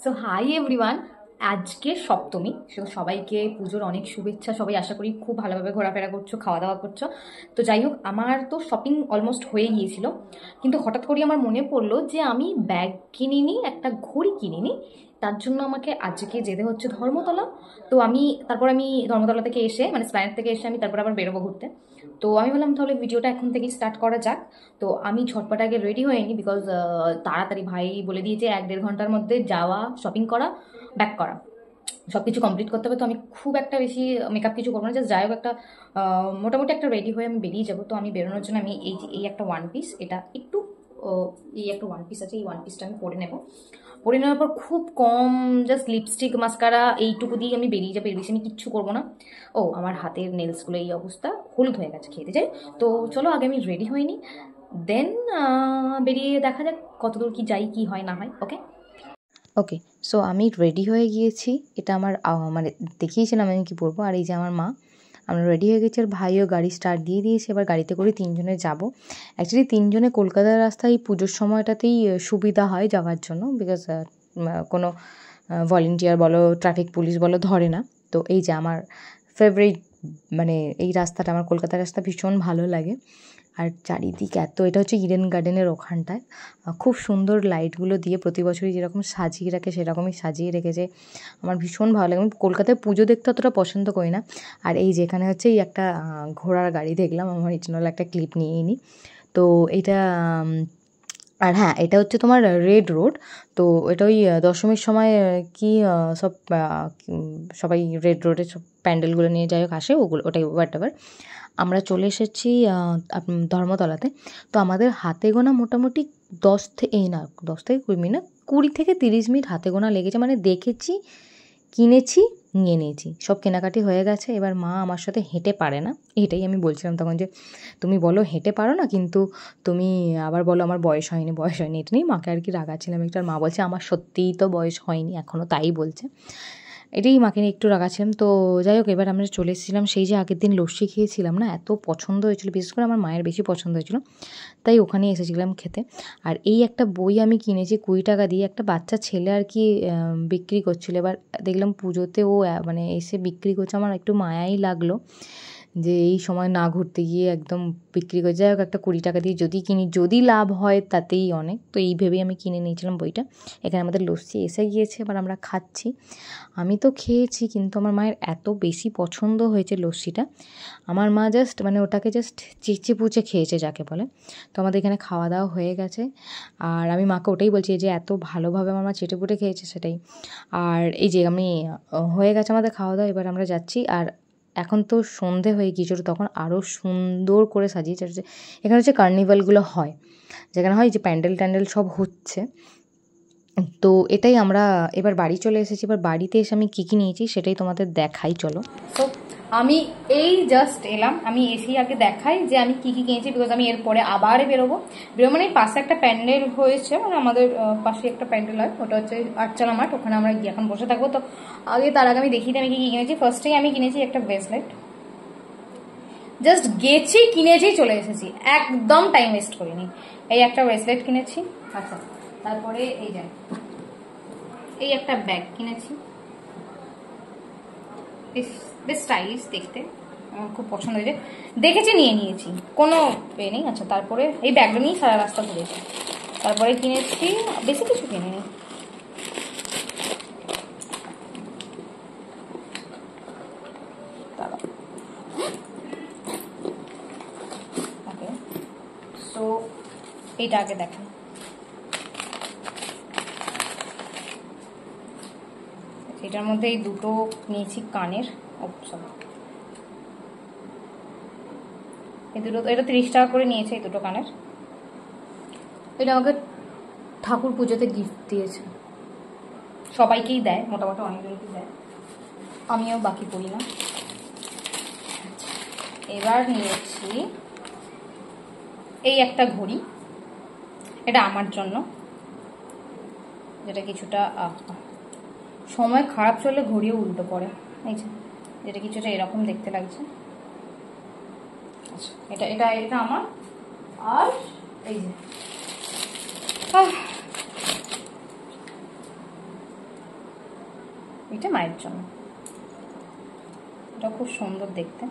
So hi everyone, আজকে সপ্তমী। সবাইকে পুজোর অনেক শুভেচ্ছা। সবাই আশা করি খুব ভালোভাবে ঘোরাফেরা করছো, খাওয়া দাওয়া করছো। তো যাই হোক, আমার তো শপিং অলমোস্ট হয়ে গিয়েছিল, কিন্তু হঠাৎ করে আমার মনে পড়লো যে আমি ব্যাগ কিনিনি, একটা ঘড়ি কিনিনি। তার জন্য আমাকে আজকে যেতে হচ্ছে ধর্মতলা। তো আমি ধর্মতলা থেকে এসে, মানে স্প্ল্যানেড থেকে এসে আমি তারপর আবার বেরোবো ঘুরতে। তো আমি বললাম তাহলে ভিডিওটা এখন থেকেই স্টার্ট করা যাক। তো আমি ঝটপট আগে রেডি হয়ে নিই, বিকজ তাড়াতাড়ি ভাই বলে দিয়েছে 1-1.5 ঘন্টার মধ্যে যাওয়া, শপিং করা, ব্যাক করা, সব কিছু কমপ্লিট করতে হবে। তো আমি খুব একটা বেশি মেকআপ কিছু করবো না, জাস্ট যাই হোক একটা মোটামুটি একটা রেডি হয়ে আমি বেরিয়ে যাবো। তো আমি বেরোনোর জন্য আমি এই একটা ওয়ান পিস, এটা একটু এই একটা ওয়ান পিস আছে, এই ওয়ান পিসটা আমি পরে নেবো। পরে নেওয়ার পর খুব কম জাস্ট লিপস্টিক, মাস্কারা এইটুকু দিয়ে আমি বেরিয়ে যাবো, এর বেশি আমি কিচ্ছু করবো না। ও আমার হাতের নেলসগুলো এই অবস্থা, হলুদ হয়ে গেছে, খেতে যাই। তো চলো আগে আমি রেডি হইনি, দেন বেরিয়ে দেখা যাক কতদূর কি যাই, কি হয় না হয়। ওকে ওকে সো আমি রেডি হয়ে গিয়েছি। এটা আমার মানে দেখিয়েছিলাম আমি কি পরবো। আর এই যে আমার মা, আমরা রেডি হয়ে গেছি। আর ভাইও গাড়ি স্টার্ট দিয়ে দিয়েছে। এবার গাড়িতে করে 3 জনে যাব। অ্যাকচুয়ালি 3 জনে কলকাতার রাস্তায় এই পুজোর সময়টাতেই সুবিধা হয় যাওয়ার জন্য, বিকজ কোনো ভলেন্টিয়ার বলো, ট্রাফিক পুলিশ বলো, ধরে না। তো এই যে আমার ফেভারিট, মানে এই রাস্তাটা, আমার কলকাতার রাস্তা ভীষণ ভালো লাগে। আর চারিদিক এত, এটা হচ্ছে ইডেন গার্ডেনের ওখানটায়, খুব সুন্দর লাইটগুলো দিয়ে প্রতি বছরই যেরকম সাজিয়ে রাখে সেরকমই সাজিয়ে রেখেছে। আমার ভীষণ ভালো লাগে। আমি কলকাতায় পুজো দেখতে অতটা পছন্দ করি না। আর এই যেখানে হচ্ছে এই একটা ঘোড়ার গাড়ি দেখলাম, আমার ইটানল একটা ক্লিপ নিয়ে নিই। তো এইটা আর হ্যাঁ, এটা হচ্ছে তোমার রেড রোড। তো এটা ওই দশমীর সময় কি সব সবাই রেড রোডে সব প্যান্ডেলগুলো নিয়ে যাই হোক আসে, ওগুলো ওটাই হোয়াট এভার। আমরা চলে এসেছি ধর্মতলাতে। তো আমাদের হাতে গোনা মোটামুটি 20 থেকে 30 মিনিট হাতে গোনা লেগেছে। মানে দেখেছি, কিনেছি, নিয়ে নিয়েছি, সব কেনাকাটি হয়ে গেছে। এবার মা আমার সাথে হেঁটে পারে না, এটাই আমি বলছিলাম তখন যে তুমি বলো হেঁটে পারো না, কিন্তু তুমি আবার বলো আমার বয়স হয়নি, বয়স হয়নি। এটা নিয়ে মাকে আর কি রাগাচ্ছিলাম একটু। আর মা বলছে আমার সত্যিই তো বয়স হয়নি এখনও, তাই বলছে। এটাই মাকে নিয়ে একটু রাগাচ্ছিলাম। তো যাই হোক, এবার আমরা চলে এসেছিলাম। সেই যে আগের দিন লস্যি খেয়েছিলাম না, এত পছন্দ হয়েছিল, বিশেষ করে আমার মায়ের বেশি পছন্দ হয়েছিল, তাই ওখানেই এসেছিলাম খেতে। আর এই একটা বই আমি কিনেছি 20 টাকা দিয়ে, একটা বাচ্চা ছেলে আর কি বিক্রি করছিল। এবার দেখলাম পুজোতে ও মানে এসে বিক্রি করছে, আমার একটু মায়াই লাগলো যে এই সময় না ঘুরতে গিয়ে একদম বিক্রি করে। যাই হোক, একটা 20 টাকা দিয়ে যদি কিনি, যদি লাভ হয় তাতেই অনেক। তো এই ভেবেই আমি কিনে নিয়েছিলাম বইটা। এখানে আমাদের লস্যি এসে গিয়েছে, এবার আমরা খাচ্ছি। আমি তো খেয়েছি, কিন্তু আমার মায়ের এত বেশি পছন্দ হয়েছে লস্যিটা, আমার মা জাস্ট মানে ওটাকে জাস্ট চেঁচে পুচে খেয়েছে যাকে বলে। তো আমাদের এখানে খাওয়া দাওয়া হয়ে গেছে। আর আমি মাকে ওটাই বলছি যে এত ভালোভাবে আমার মা চেটে পুটে খেয়েছে, সেটাই। আর এই যে আমি হয়ে গেছে আমাদের খাওয়া দাওয়া, এবার আমরা যাচ্ছি। আর এখন তো সন্ধে হয়ে গিয়েছিল, তখন আরও সুন্দর করে সাজিয়েছে। এখানে হচ্ছে কার্নিভালগুলো হয়, যেখানে হয় যে প্যান্ডেল ট্যান্ডেল সব হচ্ছে। তো এটাই আমরা এবার বাড়ি চলে এসেছি। এবার বাড়িতে এসে আমি কী কী নিয়েছি সেটাই তোমাদের দেখাই, চলো। তো আমি এই জাস্ট এলাম, আমি এসেই আগে দেখাই যে আমি কী কী কিনেছি, বিকজ আমি এরপরে আবার বেরোবো। মানে পাশে একটা প্যান্ডেল হয়েছে, মানে আমাদের পাশে একটা প্যান্ডেল হয়, ওটা হচ্ছে আটচালা মাঠ, ওখানে আমরা গিয়ে এখন বসে থাকবো। তো আগে তার আগে আমি দেখি আমি কী কী কিনেছি। ফার্স্টেই আমি কিনেছি একটা ব্রেসলেট, জাস্ট গেছি, কিনেছি, চলে এসেছি, একদম টাইম ওয়েস্ট করিনি। এই একটা ব্রেসলেট কিনেছি। আচ্ছা, তারপরে এই যে এই একটা ব্যাগ কিনেছি, বেশ স্টাইলিশ দেখতে, আমার খুব পছন্দ হয়েছে, দেখেছি নিয়ে নিয়েছি, কোনো পে নেই। আচ্ছা, তারপরে এই ব্যাগটা নিয়েই সারা রাস্তা ঘুরেছি। তারপরে কিনেছি, বেশি কিছু কিনিনি। ওকে, সো এইটা আগে দেখেন। এটার মধ্যে এই দুটো নিয়েছি কানের, এই দুটো, এটা 30 টাকা করে নিয়েছে এই দুটো কানের। এটা আমাকে ঠাকুর পুজোতে গিফট দিয়েছে, সবাইকেই দেয় মোটামুটি, অনেকজনকেই দেয়, আমিও বাকি করি না। এবার নিয়েছি এই একটা ঘড়ি, এটা আমার জন্য, যেটা কিছুটা সময় খারাপ চললে ঘড়িও উল্টো পড়ে, এই যে যেটা কিছুটা এরকম দেখতে লাগছে। আচ্ছা, এটা এটা এটা আমার। আর এই যে এটা মায়ের জন্য, এটা খুব সুন্দর দেখতে,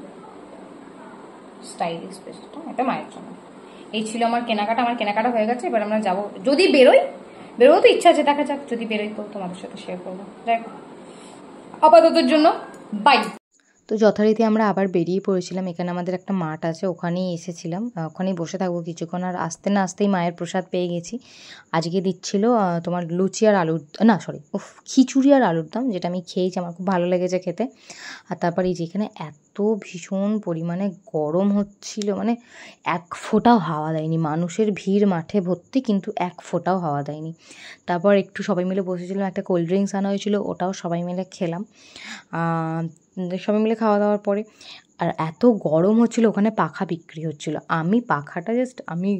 স্টাইলিশ বেশ, এটা মায়ের জন্য। এই ছিল আমার কেনাকাটা, আমার কেনাকাটা হয়ে গেছে। এবার আমরা যাবো, যদি বেরোবো তো ইচ্ছা আছে, দেখা যাক, যদি বেরোই তো তোমাদের সাথে শেয়ার করবো। যাই হোক, আপাততর জন্য বাই। তো যথারীতি আমরা আবার বেরিয়ে পড়েছিলাম। এখানে আমাদের একটা মাঠ আছে, ওখানেই এসেছিলাম, ওখানেই বসে থাকবো কিছুক্ষণ। আর আসতে না আসতেই মায়ের প্রসাদ পেয়ে গেছি। আজকে দিচ্ছিল তোমার লুচি আর আলুর, না সরি, খিচুড়ি আর আলুর দম, যেটা আমি খেয়েছি, আমার খুব ভালো লেগেছে খেতে। আর তারপর এই যেখানে এত ভীষণ পরিমাণে গরম হচ্ছিল, মানে এক ফোঁটাও হাওয়া দেয়নি, মানুষের ভিড় মাঠে ভর্তি, কিন্তু এক ফোঁটাও হাওয়া দেয়নি। তারপর একটু সবাই মিলে বসেছিলাম, একটা কোল্ড ড্রিঙ্কস আনা হয়েছিল, ওটাও সবাই মিলে খেলাম। সবাই মিলে খাওয়া দাওয়ার পরে, আর এত গরম হচ্ছিলো, ওখানে পাখা বিক্রি হচ্ছিলো। আমি পাখাটা জাস্ট আমি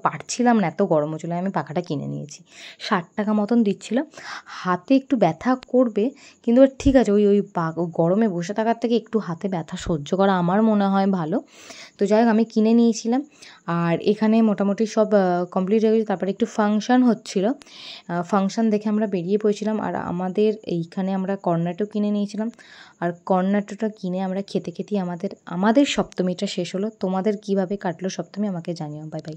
পারছিলাম না, এত গরম হচ্ছিলো, আমি পাখাটা কিনে নিয়েছি। 60 টাকা মতন দিচ্ছিলো। হাতে একটু ব্যথা করবে, কিন্তু ঠিক আছে, ওই গরমে বসে থাকার থেকে একটু হাতে ব্যথা সহ্য করা আমার মনে হয় ভালো। তো যাই হোক, আমি কিনে নিয়েছিলাম। আর এখানে মোটামুটি সব কমপ্লিট হয়ে গেছে। তারপরে একটু ফাংশান হচ্ছিলো, ফাংশান দেখে আমরা বেরিয়ে পড়েছিলাম। আর আমাদের এইখানে আমরা কর্নেটো কিনে নিয়েছিলাম। আর কর্নেটোটা কিনে আমরা খেতে খেতেই আমাদের সপ্তমীটা শেষ হলো। তোমাদের কিভাবে কাটলো সপ্তমী আমাকে জানিও। Bye bye.